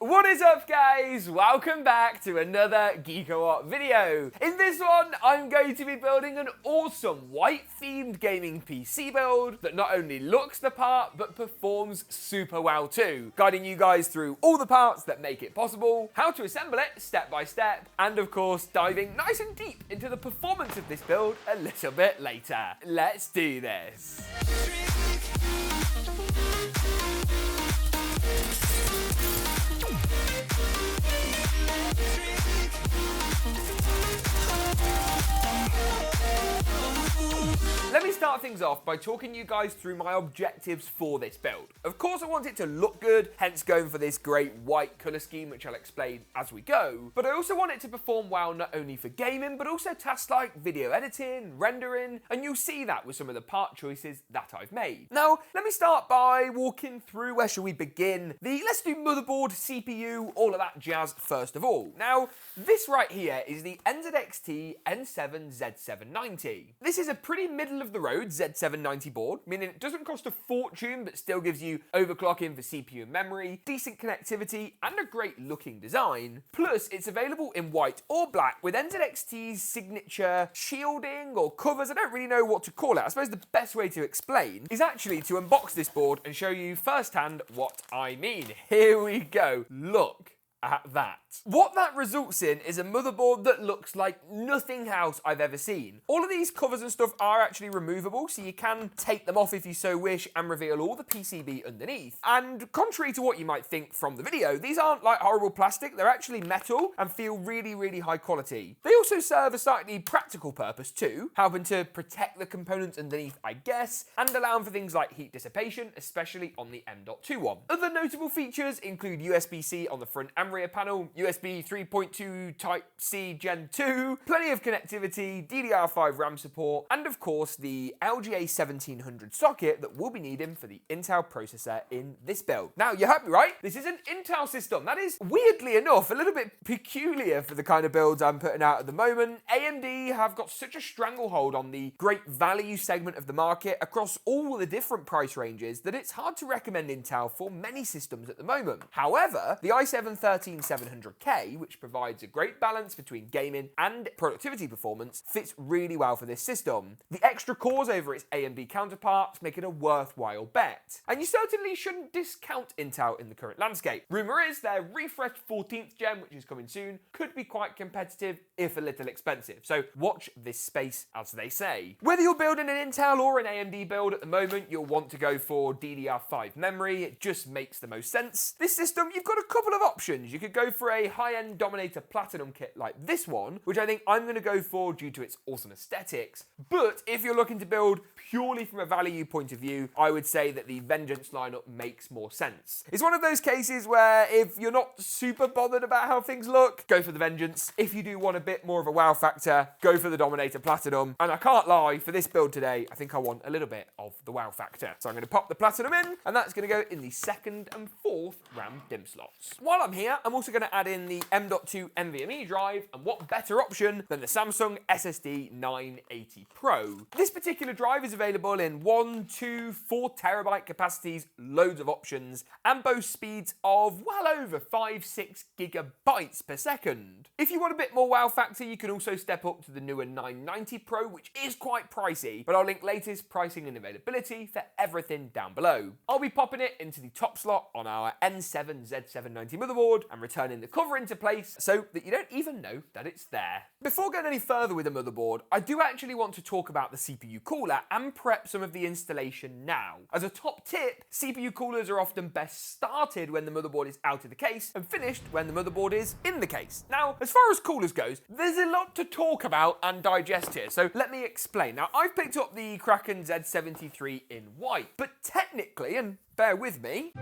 What is up, guys? Welcome back to another GeekaWhat video. In this one, I'm going to be building an awesome white-themed gaming PC build that not only looks the part, but performs super well too, guiding you guys through all the parts that make it possible, how to assemble it step by step, and of course, diving nice and deep into the performance of this build a little bit later. Let's do this. Let me start things off by talking you guys through my objectives for this build. Of course I want it to look good, hence going for this great white colour scheme, which I'll explain as we go, but I also want it to perform well not only for gaming, but also tasks like video editing, rendering, and you'll see that with some of the part choices that I've made. Now, let me start by walking through where shall we begin. Let's do motherboard, CPU, all of that jazz first of all. Now, this right here is the NZXT N7 Z790. This is a pretty middle of the road Z790 board, meaning it doesn't cost a fortune but still gives you overclocking for CPU and memory, decent connectivity, and a great looking design. Plus, it's available in white or black with NZXT's signature shielding or covers. I don't really know what to call it. I suppose the best way to explain is actually to unbox this board and show you firsthand what I mean. Here we go. Look at that. What that results in is a motherboard that looks like nothing else I've ever seen. All of these covers and stuff are actually removable, so you can take them off if you so wish and reveal all the PCB underneath. And contrary to what you might think from the video, these aren't like horrible plastic, they're actually metal and feel really, really high quality. They also serve a slightly practical purpose too, helping to protect the components underneath, I guess, and allowing for things like heat dissipation, especially on the M.2 one. Other notable features include USB-C on the front and rear panel, USB 3.2 Type-C Gen 2, plenty of connectivity, DDR5 RAM support, and of course the LGA 1700 socket that we'll be needing for the Intel processor in this build. Now, you heard me right, this is an Intel system. That is, weirdly enough, a little bit peculiar for the kind of builds I'm putting out at the moment. AMD have got such a stranglehold on the great value segment of the market across all the different price ranges that it's hard to recommend Intel for many systems at the moment. However, the i7-13700K, which provides a great balance between gaming and productivity performance, fits really well for this system. The extra cores over its AMD counterparts make it a worthwhile bet. And you certainly shouldn't discount Intel in the current landscape. Rumour is their refreshed 14th gen, which is coming soon, could be quite competitive, if a little expensive. So watch this space, as they say. Whether you're building an Intel or an AMD build at the moment, you'll want to go for DDR5 memory. It just makes the most sense. This system, you've got a couple of options. You could go for a high-end Dominator Platinum kit like this one, which I think I'm going to go for due to its awesome aesthetics. But if you're looking to build purely from a value point of view, I would say that the Vengeance lineup makes more sense. It's one of those cases where if you're not super bothered about how things look, go for the Vengeance. If you do want a bit more of a wow factor, go for the Dominator Platinum. And I can't lie, for this build today, I think I want a little bit of the wow factor. So I'm going to pop the Platinum in, and that's going to go in the 2nd and 4th RAM DIMM slots. While I'm here, I'm also going to add in the M.2 NVMe drive, and what better option than the Samsung SSD 980 Pro. This particular drive is available in 1, 2, 4 terabyte capacities, loads of options, and boasts speeds of well over 5-6 gigabytes per second. If you want a bit more wow factor, you can also step up to the newer 990 Pro, which is quite pricey, but I'll link latest pricing and availability for everything down below. I'll be popping it into the top slot on our N7 Z790 motherboard and returning the cover into place so that you don't even know that it's there. Before going any further with the motherboard, I do actually want to talk about the CPU cooler and prep some of the installation now. As a top tip, CPU coolers are often best started when the motherboard is out of the case and finished when the motherboard is in the case. Now, as far as coolers goes, there's a lot to talk about and digest here, so let me explain. Now, I've picked up the Kraken Z73 in white, but technically, and bear with me,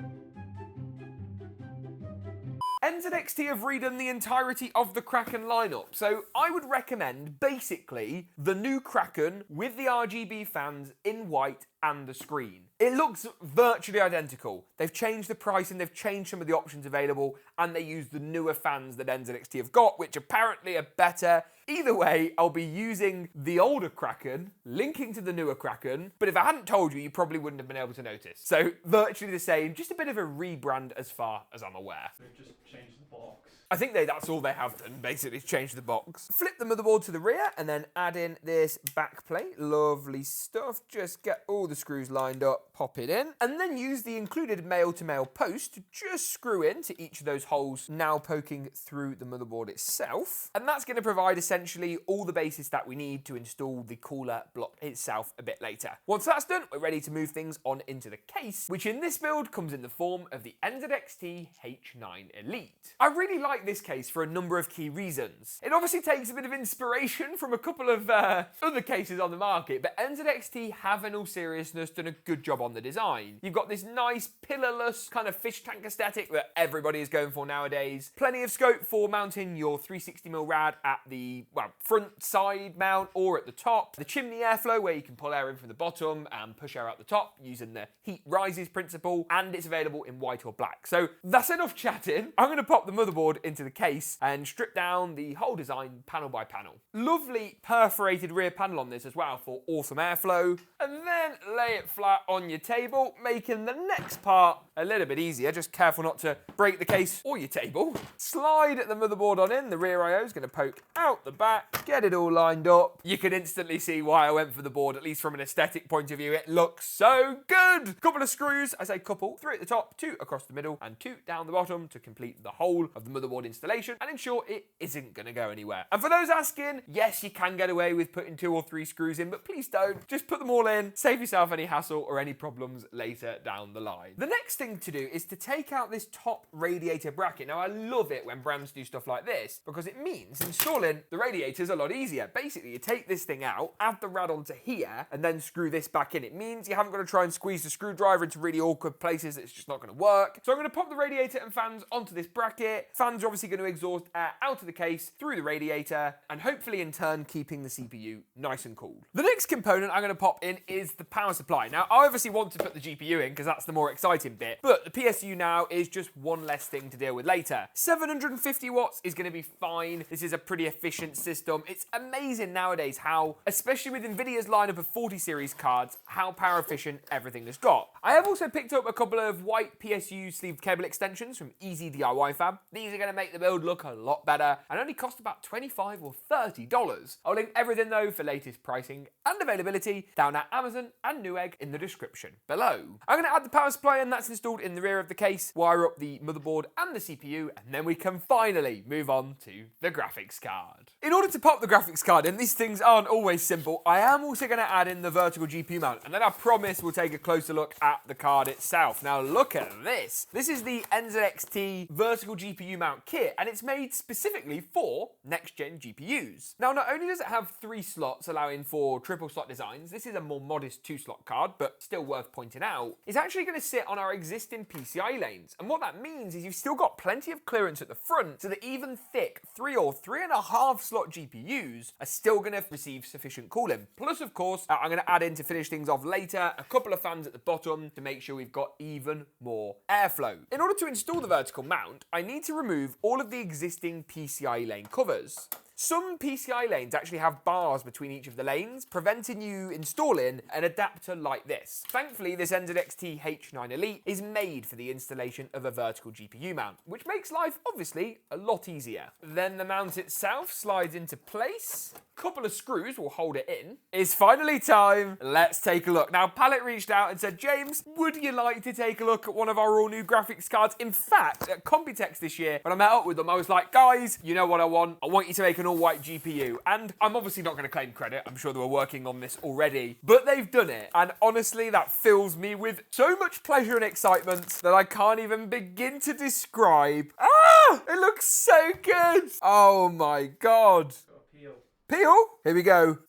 NZXT have redone the entirety of the Kraken lineup, so I would recommend basically the new Kraken with the RGB fans in white and the screen. It looks virtually identical. They've changed the pricing, they've changed some of the options available, and they use the newer fans that NZXT have got, which apparently are better. Either way, I'll be using the older Kraken, linking to the newer Kraken, but if I hadn't told you, you probably wouldn't have been able to notice. So virtually the same, just a bit of a rebrand as far as I'm aware. They've just changed the box. I think that's all they have done, basically, change the box. Flip the motherboard to the rear and then add in this back plate. Lovely stuff. Just get all the screws lined up, pop it in, and then use the included male-to-male post to just screw into each of those holes now poking through the motherboard itself. And that's going to provide essentially all the basis that we need to install the cooler block itself a bit later. Once that's done, we're ready to move things on into the case, which in this build comes in the form of the NZXT H9 Elite. I really like this case for a number of key reasons. It obviously takes a bit of inspiration from a couple of other cases on the market, but NZXT have in all seriousness done a good job on the design. You've got this nice pillarless kind of fish tank aesthetic that everybody is going for nowadays. Plenty of scope for mounting your 360mm rad at the front side mount or at the top. The chimney airflow where you can pull air in from the bottom and push air out the top using the heat rises principle, and it's available in white or black. So that's enough chatting. I'm going to pop the motherboard into the case and strip down the whole design panel by panel. Lovely perforated rear panel on this as well for awesome airflow, and then lay it flat on your table, making the next part a little bit easier. Just careful not to break the case or your table. Slide the motherboard on in. The rear IO is going to poke out the back, get it all lined up. You can instantly see why I went for the board, at least from an aesthetic point of view. It looks so good. Couple of screws, I say couple, 3 at the top, 2 across the middle, and 2 down the bottom to complete the whole of the motherboard installation and ensure it isn't going to go anywhere. And for those asking, yes, you can get away with putting 2 or 3 screws in, but please don't. Just put them all in, save yourself any hassle or any problems later down the line. The next thing to do is to take out this top radiator bracket. Now, I love it when brands do stuff like this because it means installing the radiators a lot easier. Basically, you take this thing out, add the rad onto here, and then screw this back in. It means you haven't got to try and squeeze the screwdriver into really awkward places. It's just not going to work. So I'm going to pop the radiator and fans onto this bracket. Fans are obviously going to exhaust air out of the case through the radiator and hopefully in turn keeping the CPU nice and cool. The next component I'm going to pop in is the power supply. Now, I obviously want to put the GPU in because that's the more exciting bit, but the PSU now is just one less thing to deal with later. 750 watts is going to be fine. This is a pretty efficient system. It's amazing nowadays how, especially with Nvidia's lineup of 40 series cards, how power efficient everything has got. I have also picked up a couple of white PSU sleeved cable extensions from Easy DIY Fab. These are going to make the build look a lot better and only cost about $25 or $30. I'll link everything though for latest pricing and availability down at Amazon and Newegg in the description below. I'm going to add the power supply and that's installed in the rear of the case, wire up the motherboard and the CPU, and then we can finally move on to the graphics card. In order to pop the graphics card in, these things aren't always simple. I am also going to add in the vertical GPU mount, and then I promise we'll take a closer look at the card itself. Now look at this. This is the NZXT vertical GPU mount kit, and it's made specifically for next-gen GPUs. Now, not only does it have 3 slots allowing for triple slot designs, this is a more modest 2-slot card, but still worth pointing out. It's actually going to sit on our existing PCI lanes, and what that means is you've still got plenty of clearance at the front, so that even thick 3 or 3.5 slot GPUs are still going to receive sufficient cooling. Plus, of course, I'm going to add in, to finish things off later, a couple of fans at the bottom to make sure we've got even more airflow. In order to install the vertical mount, I need to remove all of the existing PCI lane covers. Some PCI lanes actually have bars between each of the lanes, preventing you installing an adapter like this. Thankfully, this NZXT H9 Elite is made for the installation of a vertical GPU mount, which makes life, obviously, a lot easier. Then the mount itself slides into place. A couple of screws will hold it in. It's finally time. Let's take a look. Now, Palit reached out and said, James, would you like to take a look at one of our all-new graphics cards? In fact, at Computex this year, when I met up with them, I was like, guys, you know what I want? I want you to make an all-white GPU. And I'm obviously not going to claim credit. I'm sure they were working on this already, but they've done it. And honestly, that fills me with so much pleasure and excitement that I can't even begin to describe. Ah! It looks so good! Oh my God. Peel. Peel? Here we go.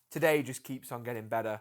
Today just keeps on getting better.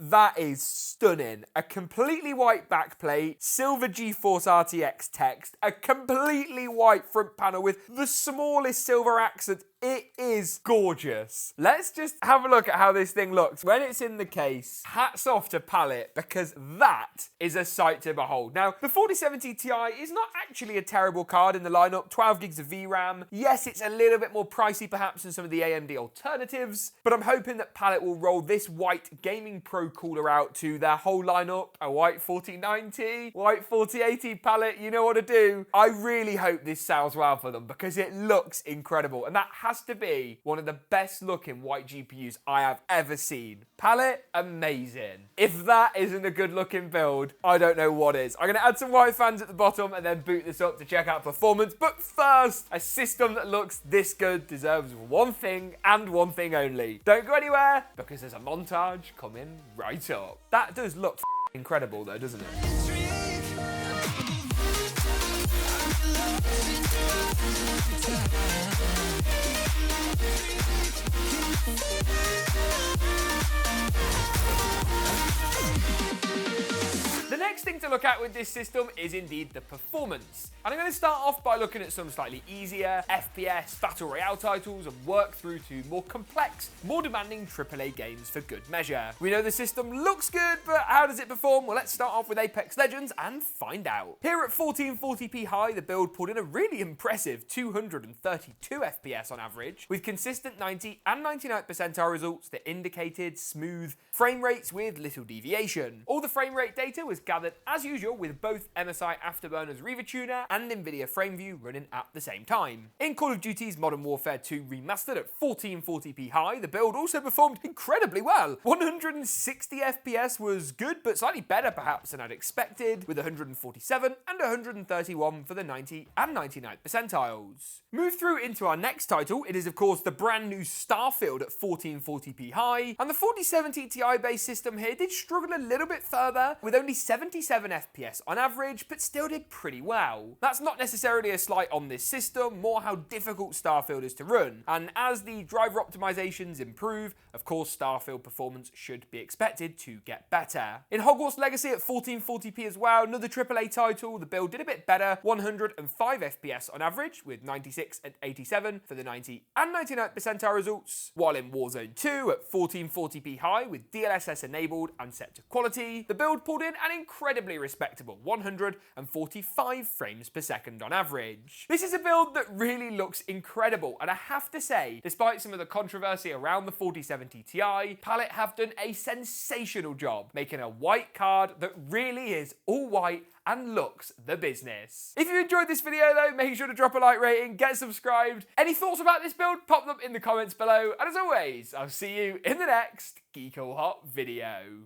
That is stunning. A completely white backplate, silver GeForce RTX text, a completely white front panel with the smallest silver accent. It is gorgeous. Let's just have a look at how this thing looks when it's in the case. Hats off to Palit, because that is a sight to behold. Now, the 4070 Ti is not actually a terrible card in the lineup. 12 gigs of VRAM. Yes, it's a little bit more pricey perhaps than some of the AMD alternatives, but I'm hoping that Palit will roll this white Gaming Pro cooler out to their whole lineup. A white 4090, white 4080 Palit, you know what to do. I really hope this sells well for them because it looks incredible, and that has to be one of the best looking white GPUs I have ever seen. Palit, amazing. If that isn't a good looking build, I don't know what is. I'm going to add some white fans at the bottom and then boot this up to check out performance. But first, a system that looks this good deserves one thing and one thing only. Don't go anywhere because there's a montage coming right up. That does look incredible though, doesn't it? The next thing to look at with this system is indeed the performance. And I'm going to start off by looking at some slightly easier FPS Battle Royale titles and work through to more complex, more demanding AAA games for good measure. We know the system looks good, but how does it perform? Well, let's start off with Apex Legends and find out. Here at 1440p high, the build pulled in a really impressive 232 FPS on average, with consistent 90 and 99th percentile results that indicated smooth frame rates with little deviation. All the frame rate data was gathered as usual with both MSI Afterburner's Reaver Tuner and Nvidia FrameView running at the same time. In Call of Duty's Modern Warfare 2 Remastered at 1440p high, the build also performed incredibly well. 160 FPS was good, but slightly better perhaps than I'd expected, with 147 and 131 for the 90 and 99th percentiles. Move through into our next title. It is of course the brand new Starfield at 1440p high, and the 4070 Ti based system here did struggle a little bit further, with only 77 FPS on average, but still did pretty well. That's not necessarily a slight on this system, more how difficult Starfield is to run, and as the driver optimizations improve, of course Starfield performance should be expected to get better. In Hogwarts Legacy at 1440p as well, another AAA title, the build did a bit better, 105 FPS on average, with 96 and 87 for the 90 and 99th percentile results, while in Warzone 2 at 1440p high, with DLSS enabled and set to quality, the build pulled in an incredibly respectable 145 frames per second on average. This is a build that really looks incredible, and I have to say, despite some of the controversy around the 4070 Ti, Palit have done a sensational job making a white card that really is all white and looks the business. If you enjoyed this video though, make sure to drop a like rating, get subscribed. Any thoughts about this build, pop them in the comments below, and as always, I'll see you in the next GeekaWhat video.